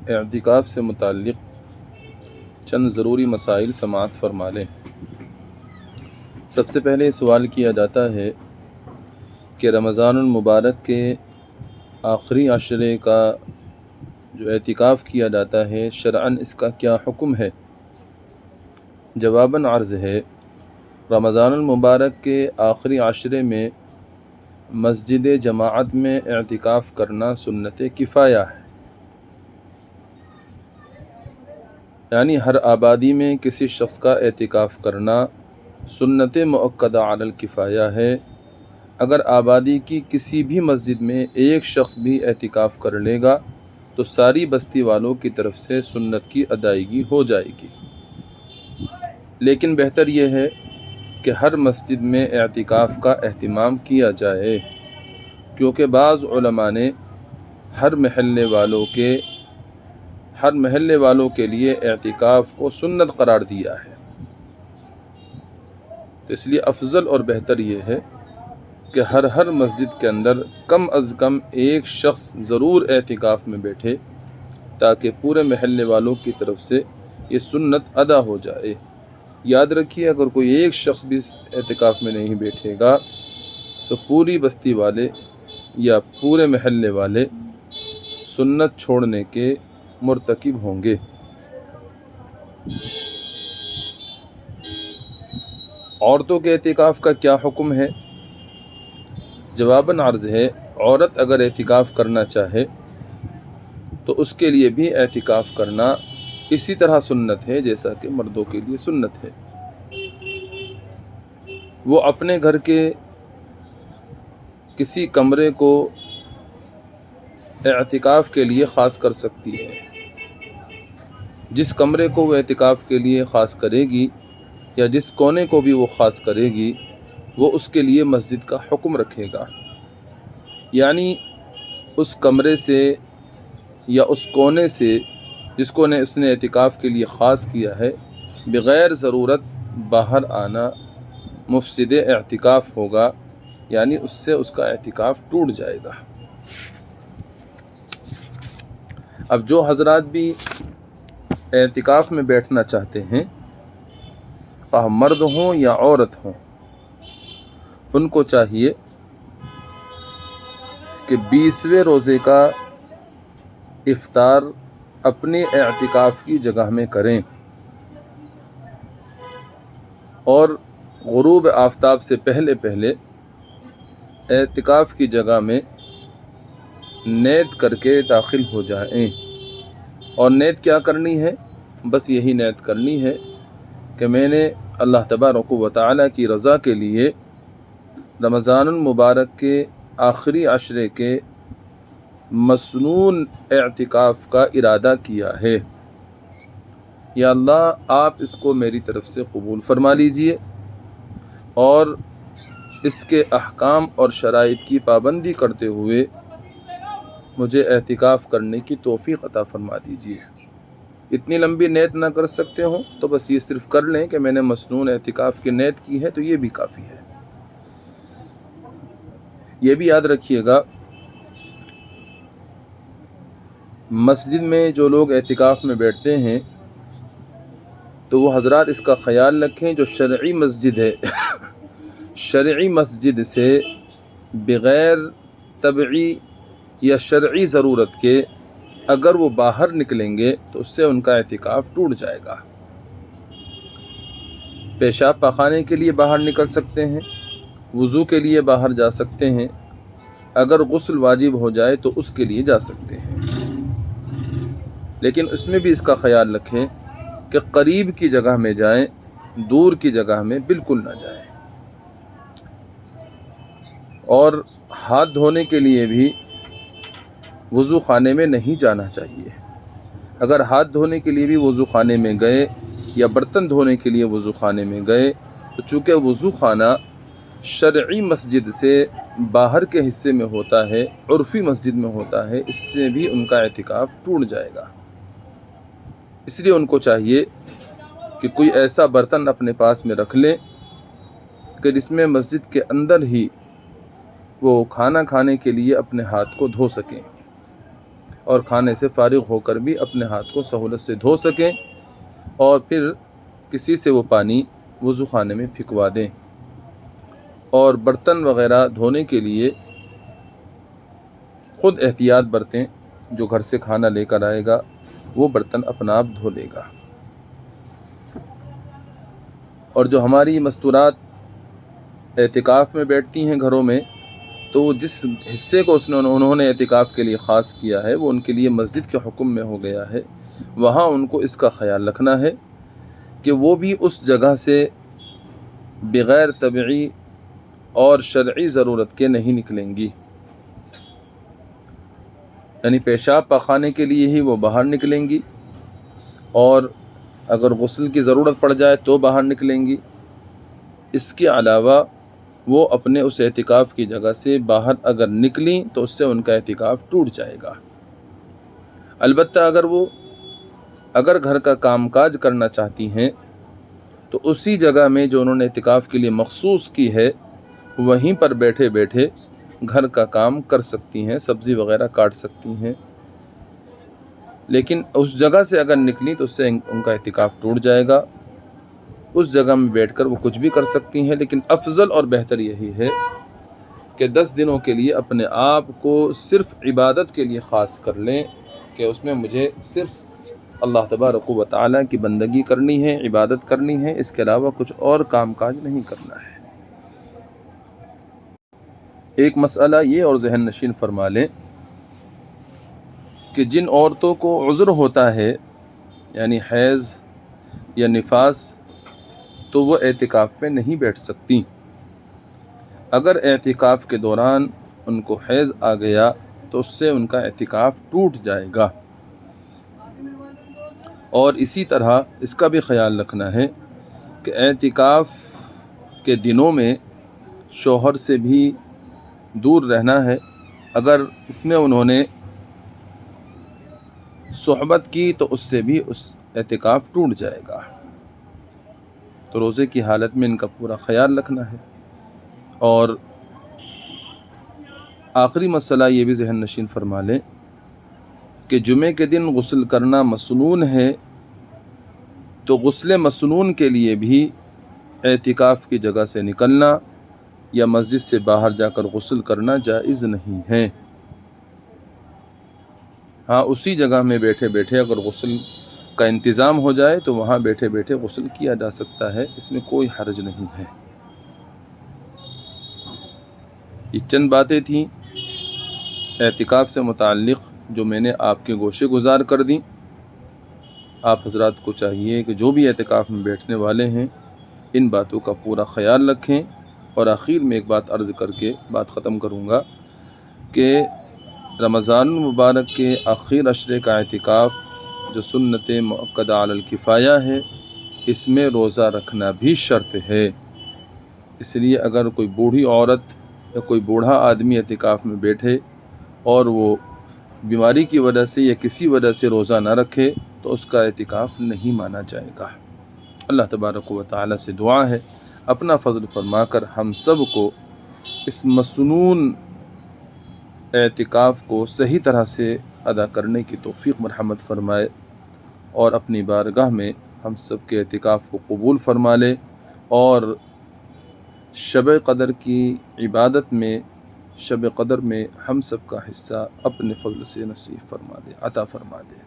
اعتکاف سے متعلق چند ضروری مسائل سماعت فرما لیں۔ سب سے پہلے سوال کیا جاتا ہے کہ رمضان المبارک کے آخری عشرے کا جو اعتکاف کیا جاتا ہے شرعاً اس کا کیا حکم ہے؟ جواباً عرض ہے، رمضان المبارک کے آخری عشرے میں مسجد جماعت میں اعتکاف کرنا سنت کفایہ ہے، یعنی ہر آبادی میں کسی شخص کا اعتکاف کرنا سنت مؤکدہ علی الکفایہ ہے۔ اگر آبادی کی کسی بھی مسجد میں ایک شخص بھی اعتکاف کر لے گا تو ساری بستی والوں کی طرف سے سنت کی ادائیگی ہو جائے گی، لیکن بہتر یہ ہے کہ ہر مسجد میں اعتکاف کا اہتمام کیا جائے، کیونکہ بعض علماء نے ہر محلے والوں کے لیے اعتکاف کو سنت قرار دیا ہے، تو اس لیے افضل اور بہتر یہ ہے کہ ہر مسجد کے اندر کم از کم ایک شخص ضرور اعتکاف میں بیٹھے، تاکہ پورے محلے والوں کی طرف سے یہ سنت ادا ہو جائے۔ یاد رکھیے، اگر کوئی ایک شخص بھی اعتکاف میں نہیں بیٹھے گا تو پوری بستی والے یا پورے محلے والے سنت چھوڑنے کے مرتکب ہوں گے۔ عورتوں کے اعتکاف کا کیا حکم ہے؟ جواباً عرض ہے، عورت اگر اعتکاف کرنا چاہے تو اس کے لیے بھی اعتکاف کرنا اسی طرح سنت ہے جیسا کہ مردوں کے لیے سنت ہے۔ وہ اپنے گھر کے کسی کمرے کو اعتکاف کے لیے خاص کر سکتی ہے۔ جس کمرے کو وہ اعتکاف کے لیے خاص کرے گی یا جس کونے کو بھی وہ خاص کرے گی، وہ اس کے لیے مسجد کا حکم رکھے گا، یعنی اس کمرے سے یا اس کونے سے جس کو اس نے اعتکاف کے لیے خاص کیا ہے، بغیر ضرورت باہر آنا مفسد اعتکاف ہوگا، یعنی اس سے اس کا اعتکاف ٹوٹ جائے گا۔ اب جو حضرات بھی اعتکاف میں بیٹھنا چاہتے ہیں، خواہ مرد ہوں یا عورت ہوں، ان کو چاہیے کہ 20ویں روزے کا افطار اپنے اعتکاف کی جگہ میں کریں اور غروب آفتاب سے پہلے اعتکاف کی جگہ میں نیت کر کے داخل ہو جائیں۔ اور نیت کیا کرنی ہے؟ بس یہی نیت کرنی ہے کہ میں نے اللہ تبارک و تعالیٰ کی رضا کے لیے رمضان المبارک کے آخری عشرے کے مسنون اعتکاف کا ارادہ کیا ہے۔ یا اللہ، آپ اس کو میری طرف سے قبول فرما لیجئے اور اس کے احکام اور شرائط کی پابندی کرتے ہوئے مجھے اعتکاف کرنے کی توفیق عطا فرما دیجئے۔ اتنی لمبی نیت نہ کر سکتے ہوں تو بس یہ صرف کر لیں کہ میں نے مسنون اعتکاف کی نیت کی ہے، تو یہ بھی کافی ہے۔ یہ بھی یاد رکھیے گا، مسجد میں جو لوگ اعتکاف میں بیٹھتے ہیں تو وہ حضرات اس کا خیال رکھیں، جو شرعی مسجد ہے شرعی مسجد سے بغیر طبعی یا شرعی ضرورت کے اگر وہ باہر نکلیں گے تو اس سے ان کا اعتکاف ٹوٹ جائے گا۔ پیشاب پخانے کے لیے باہر نکل سکتے ہیں، وضو کے لیے باہر جا سکتے ہیں، اگر غسل واجب ہو جائے تو اس کے لیے جا سکتے ہیں، لیکن اس میں بھی اس کا خیال رکھیں کہ قریب کی جگہ میں جائیں، دور کی جگہ میں بالکل نہ جائیں۔ اور ہاتھ دھونے کے لیے بھی وضو خانے میں نہیں جانا چاہیے۔ اگر ہاتھ دھونے کے لیے بھی وضو خانے میں گئے یا برتن دھونے کے لیے وضو خانے میں گئے تو چونکہ وضو خانہ شرعی مسجد سے باہر کے حصے میں ہوتا ہے، عرفی مسجد میں ہوتا ہے، اس سے بھی ان کا اعتکاف ٹوٹ جائے گا۔ اس لیے ان کو چاہیے کہ کوئی ایسا برتن اپنے پاس میں رکھ لیں کہ جس میں مسجد کے اندر ہی وہ کھانا کھانے کے لیے اپنے ہاتھ کو دھو سکیں، اور کھانے سے فارغ ہو کر بھی اپنے ہاتھ کو سہولت سے دھو سکیں، اور پھر کسی سے وہ پانی وضو خانے میں پھینکوا دیں، اور برتن وغیرہ دھونے کے لیے خود احتیاط برتیں۔ جو گھر سے کھانا لے کر آئے گا وہ برتن اپنا آپ دھو لے گا۔ اور جو ہماری مستورات اعتکاف میں بیٹھتی ہیں گھروں میں، تو جس حصے کو انہوں نے اعتکاف کے لیے خاص کیا ہے وہ ان کے لیے مسجد کے حکم میں ہو گیا ہے۔ وہاں ان کو اس کا خیال رکھنا ہے کہ وہ بھی اس جگہ سے بغیر طبعی اور شرعی ضرورت کے نہیں نکلیں گی، یعنی پیشاب پخانے کے لیے ہی وہ باہر نکلیں گی، اور اگر غسل کی ضرورت پڑ جائے تو باہر نکلیں گی۔ اس کے علاوہ وہ اپنے اس اعتکاف کی جگہ سے باہر اگر نکلیں تو اس سے ان کا اعتکاف ٹوٹ جائے گا۔ البتہ اگر گھر کا کام کاج کرنا چاہتی ہیں تو اسی جگہ میں جو انہوں نے اعتکاف کے لیے مخصوص کی ہے وہیں پر بیٹھے بیٹھے گھر کا کام کر سکتی ہیں، سبزی وغیرہ کاٹ سکتی ہیں، لیکن اس جگہ سے اگر نکلی تو اس سے ان کا اعتکاف ٹوٹ جائے گا۔ اس جگہ میں بیٹھ کر وہ کچھ بھی کر سکتی ہیں، لیکن افضل اور بہتر یہی ہے کہ 10 دنوں کے لیے اپنے آپ کو صرف عبادت کے لیے خاص کر لیں، کہ اس میں مجھے صرف اللہ تبارک و تعالیٰ کی بندگی کرنی ہے، عبادت کرنی ہے، اس کے علاوہ کچھ اور کام کاج نہیں کرنا ہے۔ ایک مسئلہ یہ اور ذہن نشین فرما لیں کہ جن عورتوں کو عذر ہوتا ہے، یعنی حیض یا نفاس، تو وہ اعتکاف پہ نہیں بیٹھ سکتی۔ اگر اعتکاف کے دوران ان کو حیض آ گیا تو اس سے ان کا اعتکاف ٹوٹ جائے گا۔ اور اسی طرح اس کا بھی خیال رکھنا ہے کہ اعتکاف کے دنوں میں شوہر سے بھی دور رہنا ہے۔ اگر اس میں انہوں نے صحبت کی تو اس سے بھی اس اعتکاف ٹوٹ جائے گا۔ تو روزے کی حالت میں ان کا پورا خیال رکھنا ہے۔ اور آخری مسئلہ یہ بھی ذہن نشین فرما لیں کہ جمعے کے دن غسل کرنا مسنون ہے، تو غسل مسنون کے لیے بھی اعتکاف کی جگہ سے نکلنا یا مسجد سے باہر جا کر غسل کرنا جائز نہیں ہے۔ ہاں، اسی جگہ میں بیٹھے بیٹھے اگر غسل کا انتظام ہو جائے تو وہاں بیٹھے بیٹھے غسل کیا جا سکتا ہے، اس میں کوئی حرج نہیں ہے۔ یہ چند باتیں تھیں اعتکاف سے متعلق جو میں نے آپ کے گوشے گزار کر دیں۔ آپ حضرات کو چاہیے کہ جو بھی اعتکاف میں بیٹھنے والے ہیں ان باتوں کا پورا خیال رکھیں۔ اور آخر میں ایک بات عرض کر کے بات ختم کروں گا کہ رمضان المبارک کے آخر عشرے کا اعتکاف جو سنت مؤکدہ علی الکفایہ ہے، اس میں روزہ رکھنا بھی شرط ہے۔ اس لیے اگر کوئی بوڑھی عورت یا کوئی بوڑھا آدمی اعتکاف میں بیٹھے اور وہ بیماری کی وجہ سے یا کسی وجہ سے روزہ نہ رکھے تو اس کا اعتکاف نہیں مانا جائے گا۔ اللہ تبارک و تعالیٰ سے دعا ہے اپنا فضل فرما کر ہم سب کو اس مسنون اعتکاف کو صحیح طرح سے ادا کرنے کی توفیق مرحمت فرمائے، اور اپنی بارگاہ میں ہم سب کے اعتکاف کو قبول فرما لے، اور شب قدر کی عبادت میں، شب قدر میں ہم سب کا حصہ اپنے فضل سے نصیب فرما دے، عطا فرما دے۔